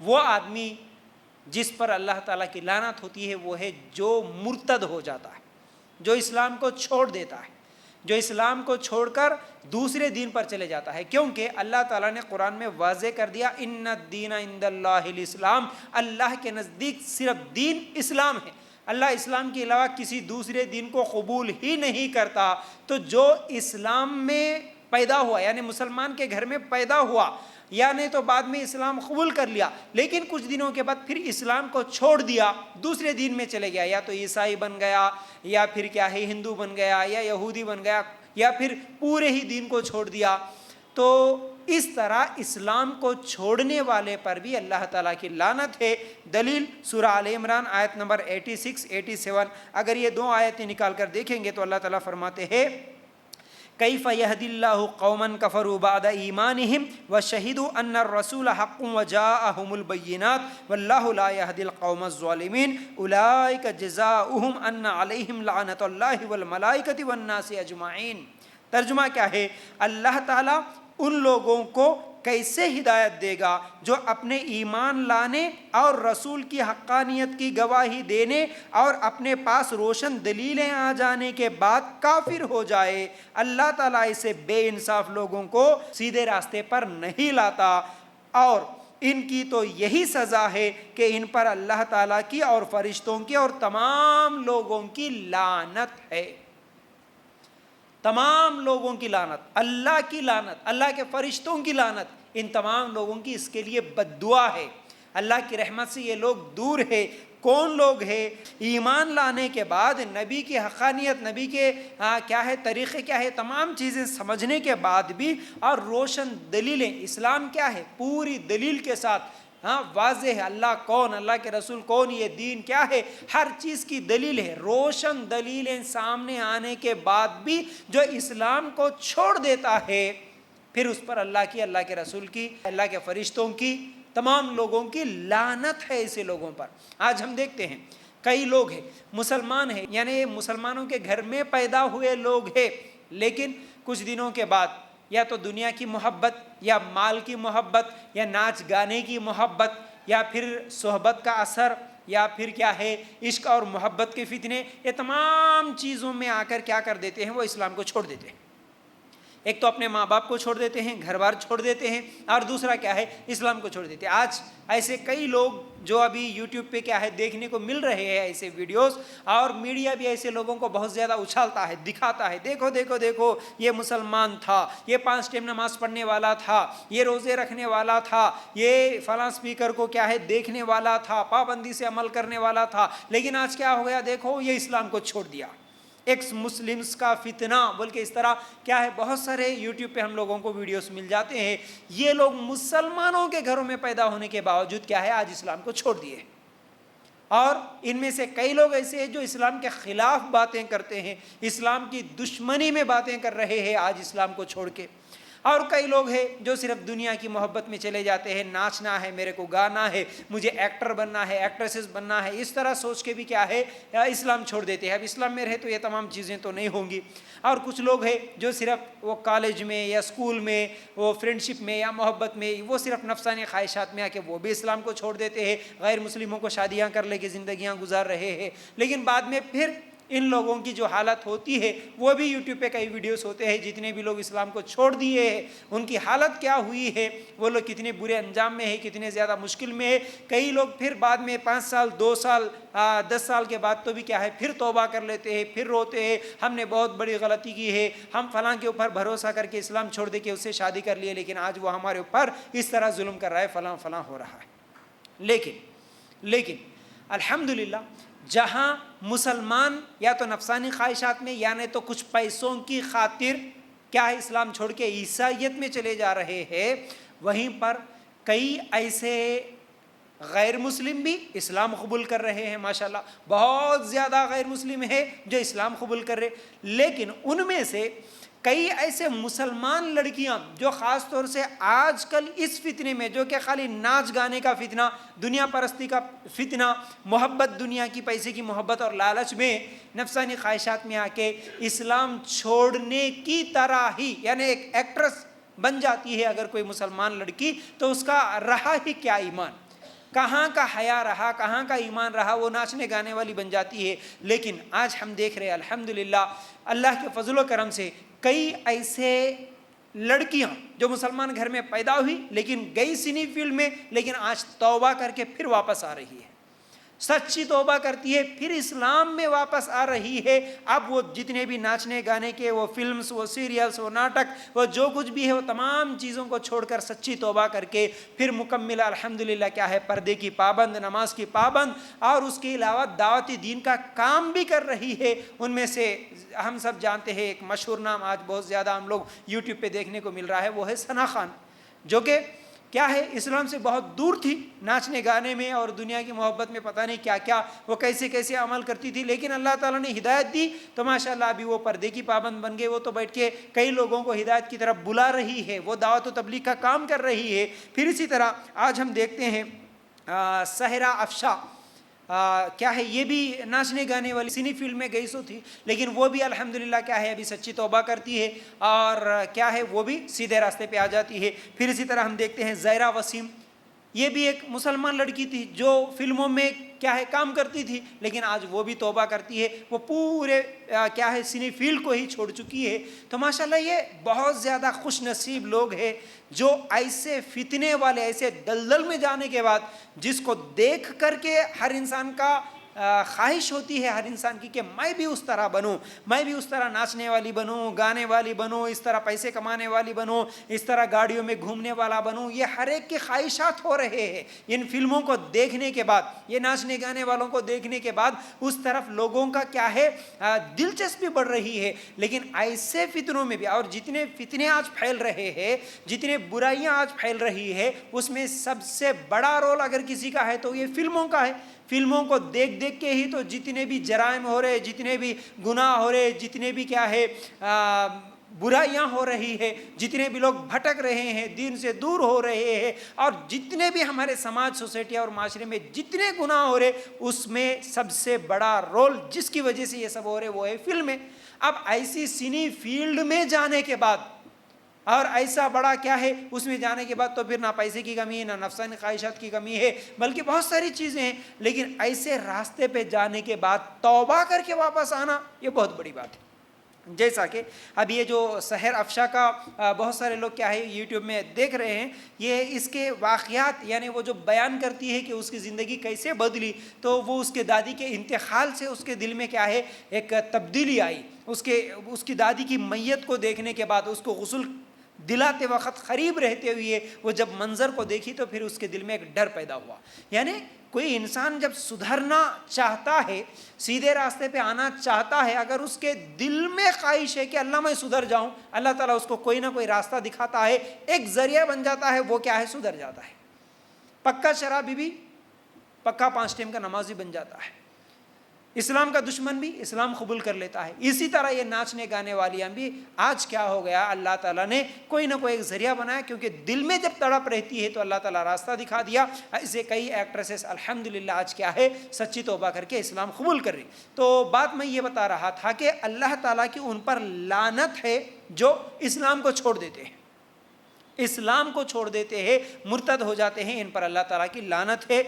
وہ آدمی جس پر اللہ تعالیٰ کی لعنت ہوتی ہے وہ ہے جو مرتد ہو جاتا ہے، جو اسلام کو چھوڑ دیتا ہے، جو اسلام کو چھوڑ کر دوسرے دین پر چلے جاتا ہے، کیونکہ اللہ تعالیٰ نے قرآن میں واضح کر دیا ان الدین عند اللہ الاسلام، اللہ کے نزدیک صرف دین اسلام ہے، اللہ اسلام کے علاوہ کسی دوسرے دین کو قبول ہی نہیں کرتا۔ تو جو اسلام میں پیدا ہوا یعنی مسلمان کے گھر میں پیدا ہوا یا نہیں تو بعد میں اسلام قبول کر لیا لیکن کچھ دنوں کے بعد پھر اسلام کو چھوڑ دیا، دوسرے دین میں چلے گیا، یا تو عیسائی بن گیا یا پھر کیا ہے ہندو بن گیا یا یہودی بن گیا یا پھر پورے ہی دین کو چھوڑ دیا، تو اس طرح اسلام کو چھوڑنے والے پر بھی اللہ تعالیٰ کی لعنت ہے۔ دلیل سورہ آل عمران آیت نمبر 86 87، اگر یہ دو آیتیں نکال کر دیکھیں گے تو اللہ تعالیٰ فرماتے ہیں کیف یہدی اللہ قوما کفروا بعد ایمانہم وشہدوا ان الرسول حق وجاءہم البینات واللہ لا یہدی القوم الظالمین اولئک جزاؤہم ان علیہم لعنت اللہ والملائکۃ والناس اجمعین۔ ترجمہ کیا ہے؟ اللہ تعالیٰ ان لوگوں کو کیسے ہدایت دے گا جو اپنے ایمان لانے اور رسول کی حقانیت کی گواہی دینے اور اپنے پاس روشن دلیلیں آ جانے کے بعد کافر ہو جائے۔ اللہ تعالیٰ اسے بے انصاف لوگوں کو سیدھے راستے پر نہیں لاتا، اور ان کی تو یہی سزا ہے کہ ان پر اللہ تعالیٰ کی اور فرشتوں کی اور تمام لوگوں کی لعنت ہے۔ تمام لوگوں کی لعنت، اللہ کی لعنت، اللہ کے فرشتوں کی لعنت، ان تمام لوگوں کی اس کے لیے بد دعا ہے۔ اللہ کی رحمت سے یہ لوگ دور ہے۔ کون لوگ ہے؟ ایمان لانے کے بعد نبی کی حقانیت، نبی کے کیا ہے طریقے کیا ہے، تمام چیزیں سمجھنے کے بعد بھی اور روشن دلیلیں، اسلام کیا ہے پوری دلیل کے ساتھ واضح ہے، اللہ کون، اللہ کے رسول کون، یہ دین کیا ہے، ہر چیز کی دلیل ہے، روشن دلیلیں سامنے آنے کے بعد بھی جو اسلام کو چھوڑ دیتا ہے پھر اس پر اللہ کی، اللہ کے رسول کی، اللہ کے فرشتوں کی، تمام لوگوں کی لعنت ہے ایسے لوگوں پر۔ آج ہم دیکھتے ہیں کئی لوگ ہیں مسلمان ہیں، یعنی مسلمانوں کے گھر میں پیدا ہوئے لوگ ہیں، لیکن کچھ دنوں کے بعد یا تو دنیا کی محبت یا مال کی محبت یا ناچ گانے کی محبت یا پھر صحبت کا اثر یا پھر کیا ہے عشق اور محبت کے فتنے، یہ تمام چیزوں میں آ کر کیا کر دیتے ہیں، وہ اسلام کو چھوڑ دیتے ہیں۔ ایک تو اپنے ماں باپ کو چھوڑ دیتے ہیں، گھر بار چھوڑ دیتے ہیں، اور دوسرا کیا ہے اسلام کو چھوڑ دیتے ہیں۔ آج ایسے کئی لوگ جو ابھی یوٹیوب پہ کیا ہے دیکھنے کو مل رہے ہیں ایسے ویڈیوز، اور میڈیا بھی ایسے لوگوں کو بہت زیادہ اچھالتا ہے، دکھاتا ہے، دیکھو دیکھو دیکھو یہ مسلمان تھا، یہ 5 ٹائم نماز پڑھنے والا تھا، یہ روزے رکھنے والا تھا، یہ فلاں اسپیکر کو کیا ہے دیکھنے والا تھا، پابندی سے عمل کرنے والا تھا، لیکن آج کیا ہو گیا دیکھو یہ اسلام کو چھوڑ دیا۔ ایکس مسلمس کا فتنہ بول کے اس طرح کیا ہے بہت سارے یوٹیوب پہ ہم لوگوں کو ویڈیوز مل جاتے ہیں۔ یہ لوگ مسلمانوں کے گھروں میں پیدا ہونے کے باوجود کیا ہے آج اسلام کو چھوڑ دیے، اور ان میں سے کئی لوگ ایسے ہیں جو اسلام کے خلاف باتیں کرتے ہیں، اسلام کی دشمنی میں باتیں کر رہے ہیں آج اسلام کو چھوڑ کے، اور کئی لوگ ہیں جو صرف دنیا کی محبت میں چلے جاتے ہیں، ناچنا ہے، میرے کو گانا ہے، مجھے ایکٹر بننا ہے، ایکٹریسز بننا ہے، اس طرح سوچ کے بھی کیا ہے اسلام چھوڑ دیتے ہیں۔ اب اسلام میں رہے تو یہ تمام چیزیں تو نہیں ہوں گی۔ اور کچھ لوگ ہیں جو صرف وہ کالج میں یا اسکول میں وہ فرینڈشپ میں یا محبت میں وہ صرف نفسانی خواہشات میں آ کے وہ بھی اسلام کو چھوڑ دیتے ہیں، غیر مسلموں کو شادیاں کر لے کے زندگیاں گزار رہے ہیں، لیکن بعد میں پھر ان لوگوں کی جو حالت ہوتی ہے وہ بھی یوٹیوب پہ کئی ویڈیوز ہوتے ہیں، جتنے بھی لوگ اسلام کو چھوڑ دیے ہیں ان کی حالت کیا ہوئی ہے، وہ لوگ کتنے برے انجام میں ہے، کتنے زیادہ مشکل میں ہے۔ کئی لوگ پھر بعد میں 5 سال 2 سال 10 سال کے بعد تو بھی کیا ہے پھر توبہ کر لیتے ہیں، پھر روتے ہیں ہم نے بہت بڑی غلطی کی ہے، ہم فلاں کے اوپر بھروسہ کر کے اسلام چھوڑ دے کے اس سے شادی کر لیے، لیکن آج وہ ہمارے اوپر اس طرح ظلم کر رہا ہے، فلاں فلاں ہو رہا ہے۔ لیکن الحمدللہ جہاں مسلمان یا تو نفسانی خواہشات میں یا نہیں تو کچھ پیسوں کی خاطر کیا ہے اسلام چھوڑ کے عیسائیت میں چلے جا رہے ہیں، وہیں پر کئی ایسے غیر مسلم بھی اسلام قبول کر رہے ہیں، ماشاءاللہ بہت زیادہ غیر مسلم ہے جو اسلام قبول کر رہے، لیکن ان میں سے کئی ایسے مسلمان لڑکیاں جو خاص طور سے آج کل اس فتنے میں جو کہ خالی ناچ گانے کا فتنہ، دنیا پرستی کا فتنہ، محبت دنیا کی پیسے کی محبت اور لالچ میں نفسانی خواہشات میں آ کے اسلام چھوڑنے کی طرح ہی، یعنی ایک ایکٹریس بن جاتی ہے اگر کوئی مسلمان لڑکی تو اس کا رہا ہی کیا ایمان، کہاں کا حیا رہا، کہاں کا ایمان رہا، وہ ناچنے گانے والی بن جاتی ہے۔ لیکن آج ہم دیکھ رہے ہیں الحمدللہ اللہ کے فضل و کرم سے کئی ایسے لڑکیاں جو مسلمان گھر میں پیدا ہوئی لیکن گئی سنی فیلڈ میں، لیکن آج توبہ کر کے پھر واپس آ رہی ہے، سچی توبہ کرتی ہے، پھر اسلام میں واپس آ رہی ہے۔ اب وہ جتنے بھی ناچنے گانے کے وہ فلمز، وہ سیریلز، وہ ناٹک، وہ جو کچھ بھی ہے، وہ تمام چیزوں کو چھوڑ کر سچی توبہ کر کے پھر مکمل الحمدللہ کیا ہے، پردے کی پابند، نماز کی پابند، اور اس کے علاوہ دعوتی دین کا کام بھی کر رہی ہے۔ ان میں سے ہم سب جانتے ہیں ایک مشہور نام آج بہت زیادہ ہم لوگ یوٹیوب پہ دیکھنے کو مل رہا ہے، وہ ہے ثنا خان، جو کہ کیا ہے اسلام سے بہت دور تھی، ناچنے گانے میں اور دنیا کی محبت میں پتہ نہیں کیا کیا وہ کیسے کیسے عمل کرتی تھی، لیکن اللہ تعالیٰ نے ہدایت دی تو ماشاءاللہ ابھی وہ پردے کی پابند بن گئے۔ وہ تو بیٹھ کے کئی لوگوں کو ہدایت کی طرف بلا رہی ہے، وہ دعوت و تبلیغ کا کام کر رہی ہے۔ پھر اسی طرح آج ہم دیکھتے ہیں سحرا افشا، کیا ہے یہ بھی ناچنے گانے والی سنی فیلڈ میں گئی سو تھی، لیکن وہ بھی الحمدللہ کیا ہے ابھی سچی توبہ کرتی ہے اور کیا ہے وہ بھی سیدھے راستے پہ آ جاتی ہے۔ پھر اسی طرح ہم دیکھتے ہیں زائرہ وسیم، یہ بھی ایک مسلمان لڑکی تھی جو فلموں میں کیا ہے کام کرتی تھی، لیکن آج وہ بھی توبہ کرتی ہے، وہ پورے کیا ہے سنی فیلڈ کو ہی چھوڑ چکی ہے۔ تو ماشاءاللہ یہ بہت زیادہ خوش نصیب لوگ ہیں جو ایسے فتنے والے، ایسے دلدل میں جانے کے بعد جس کو دیکھ کر کے ہر انسان کا خواہش ہوتی ہے ہر انسان کی کہ میں بھی اس طرح بنوں، میں بھی اس طرح ناچنے والی بنوں، گانے والی بنوں، اس طرح پیسے کمانے والی بنوں، اس طرح گاڑیوں میں گھومنے والا بنوں۔ یہ ہر ایک کے خواہشات ہو رہے ہیں ان فلموں کو دیکھنے کے بعد، یہ ناچنے گانے والوں کو دیکھنے کے بعد اس طرف لوگوں کا کیا ہے دلچسپی بڑھ رہی ہے۔ لیکن ایسے فتنوں میں بھی، اور جتنے فتنے آج پھیل رہے ہیں، جتنے برائیاں آج پھیل رہی ہے، اس میں سب سے بڑا رول اگر کسی کا ہے تو یہ فلموں کا ہے۔ فلموں کو دیکھ دیکھ کے ہی تو جتنے بھی جرائم ہو رہے، جتنے بھی گناہ ہو رہے، جتنے بھی کیا ہے برائیاں ہو رہی ہے، جتنے بھی لوگ بھٹک رہے ہیں، دین سے دور ہو رہے ہیں، اور جتنے بھی ہمارے سماج، سوسائٹی اور معاشرے میں جتنے گناہ ہو رہے، اس میں سب سے بڑا رول جس کی وجہ سے یہ سب ہو رہے وہ ہے فلمیں۔ اب ایسی سنی فیلڈ میں جانے کے بعد اور ایسا بڑا کیا ہے اس میں جانے کے بعد تو پھر نہ پیسے کی کمی ہے، نہ نفسانی خواہشات کی کمی ہے، بلکہ بہت ساری چیزیں ہیں، لیکن ایسے راستے پہ جانے کے بعد توبہ کر کے واپس آنا یہ بہت بڑی بات ہے۔ جیسا کہ اب یہ جو سحر افشا کا بہت سارے لوگ کیا ہے یوٹیوب میں دیکھ رہے ہیں، یہ اس کے واقعات یعنی وہ جو بیان کرتی ہے کہ اس کی زندگی کیسے بدلی، تو وہ اس کے دادی کے انتقال سے اس کے دل میں کیا ہے ایک تبدیلی آئی۔ اس کی دادی کی میت کو دیکھنے کے بعد، اس کو غسل دلاتے وقت قریب رہتے ہوئے وہ جب منظر کو دیکھی تو پھر اس کے دل میں ایک ڈر پیدا ہوا۔ یعنی کوئی انسان جب سدھرنا چاہتا ہے، سیدھے راستے پہ آنا چاہتا ہے، اگر اس کے دل میں خواہش ہے کہ اللہ میں سدھر جاؤں، اللہ تعالیٰ اس کو کوئی نہ کوئی راستہ دکھاتا ہے، ایک ذریعہ بن جاتا ہے، وہ کیا ہے سدھر جاتا ہے۔ پکا شرابی بھی پکا 5 ٹائم کا نمازی بن جاتا ہے، اسلام کا دشمن بھی اسلام قبول کر لیتا ہے۔ اسی طرح یہ ناچنے گانے والیاں بھی آج کیا ہو گیا، اللہ تعالیٰ نے کوئی نہ کوئی ایک ذریعہ بنایا، کیونکہ دل میں جب تڑپ رہتی ہے تو اللہ تعالیٰ راستہ دکھا دیا۔ ایسے کئی ایکٹریسز الحمدللہ آج کیا ہے سچی توبہ کر کے اسلام قبول کر رہی۔ تو بات میں یہ بتا رہا تھا کہ اللہ تعالیٰ کی ان پر لعنت ہے جو اسلام کو چھوڑ دیتے ہیں، اسلام کو چھوڑ دیتے ہیں، مرتد ہو جاتے ہیں، ان پر اللہ تعالیٰ کی لعنت ہے۔